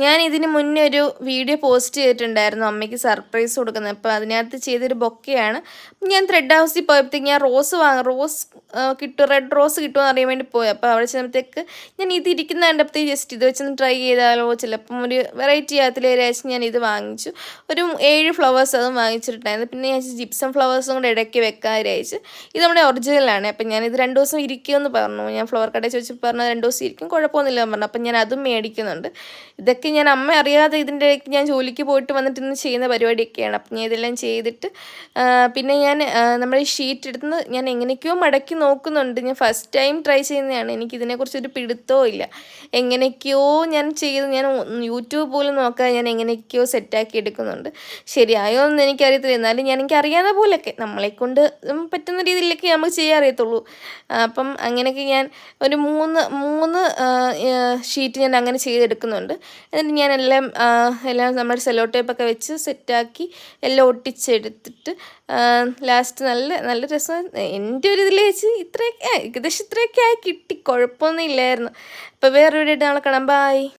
ഞാൻ ഇതിന് മുന്നേ ഒരു വീഡിയോ പോസ്റ്റ് ചെയ്തിട്ടുണ്ടായിരുന്നു അമ്മയ്ക്ക് സർപ്രൈസ് കൊടുക്കുന്നത്. അപ്പോൾ അതിനകത്ത് ചെയ്തൊരു ബൊക്കെയാണ്. ഞാൻ ത്രെഡ് ഹൗസിൽ പോയപ്പോഴത്തേക്ക് ഞാൻ റോസ് കിട്ടും, റെഡ് റോസ് കിട്ടുമെന്ന് അറിയാൻ വേണ്ടി പോയി. അപ്പോൾ അവിടെ ചെന്നപ്പോഴത്തേക്ക് ഞാൻ ഇത് ഇരിക്കുന്ന കണ്ടപ്പോഴത്തേക്ക് ജസ്റ്റ് ഇത് വെച്ചൊന്ന് ട്രൈ ചെയ്താലോ, ചിലപ്പം ഒരു വെറൈറ്റി ആകത്തില്ലേ വിചാരിച്ച് ഞാൻ ഇത് വാങ്ങിച്ചു. ഒരു 7 ഫ്ലവേഴ്സ് അതും വാങ്ങിച്ചിട്ടുണ്ടായിരുന്നു. പിന്നെ ഞാൻ ജിപ്സം ഫ്ലവേഴ്സും കൂടെ ഇടയ്ക്ക് വെക്കാൻ വിചാരിച്ചു. ഇത് നമ്മുടെ ഒറിജിനലാണ്. അപ്പം ഞാനിത് 2 ദിവസം ഇരിക്കുമെന്ന് പറഞ്ഞു. ഞാൻ ഫ്ലവർ കടയിൽ ചോദിച്ചപ്പോൾ പറഞ്ഞാൽ 2 ദിവസം ഇരിക്കും, കുഴപ്പമൊന്നുമില്ല എന്ന് പറഞ്ഞു. അപ്പം ഞാൻ അതും മേടിക്കുന്നുണ്ട്. ഇതൊക്കെ ഞാൻ അമ്മ അറിയാതെ ഇതിൻ്റെ ഇടയ്ക്ക് ഞാൻ ജോലിക്ക് പോയിട്ട് വന്നിട്ട് ഇന്ന് ചെയ്യുന്ന പരിപാടിയൊക്കെയാണ്. അപ്പം ഞാൻ ഇതെല്ലാം ചെയ്തിട്ട് പിന്നെ ഞാൻ നമ്മുടെ ഈ ഷീറ്റ് എടുത്ത് ഞാൻ എങ്ങനെയൊക്കെയോ മടക്കി നോക്കുന്നുണ്ട്. ഞാൻ ഫസ്റ്റ് ടൈം ട്രൈ ചെയ്യുന്നതാണ്. എനിക്കിതിനെക്കുറിച്ചൊരു പിടുത്തവും ഇല്ല. എങ്ങനെയൊക്കെയോ ഞാൻ യൂട്യൂബ് പോലും നോക്കാതെ ഞാൻ എങ്ങനെയൊക്കെയോ സെറ്റാക്കി എടുക്കുന്നുണ്ട്. ശരിയായോ എന്ന് എനിക്കറിയത്തില്ല, എന്നാലും എനിക്കറിയാവുന്ന പോലെയൊക്കെ നമ്മളെക്കൊണ്ട് പറ്റുന്ന രീതിയിലൊക്കെ നമുക്ക് ചെയ്യാൻ അറിയത്തുള്ളൂ. അപ്പം അങ്ങനെയൊക്കെ ഞാൻ ഒരു മൂന്ന് ഷീറ്റ് ഞാൻ അങ്ങനെ ചെയ്തെടുക്കുന്നുണ്ട്. എന്നിട്ട് ഞാൻ എല്ലാം നമ്മുടെ സെല്ലോ ടേപ്പൊക്കെ വെച്ച് സെറ്റാക്കി എല്ലാം ഒട്ടിച്ചെടുത്തിട്ട് ലാസ്റ്റ് നല്ല രസം എൻ്റെ ഒരു ഇതിൽ വെച്ച് ഏകദേശം ഇത്രയൊക്കെ ആയി കിട്ടി, കുഴപ്പമൊന്നും ഇല്ലായിരുന്നു. അപ്പോൾ വേറൊരു വീഡിയോ ആയിട്ട് നാളെ കാണാം. ബൈ.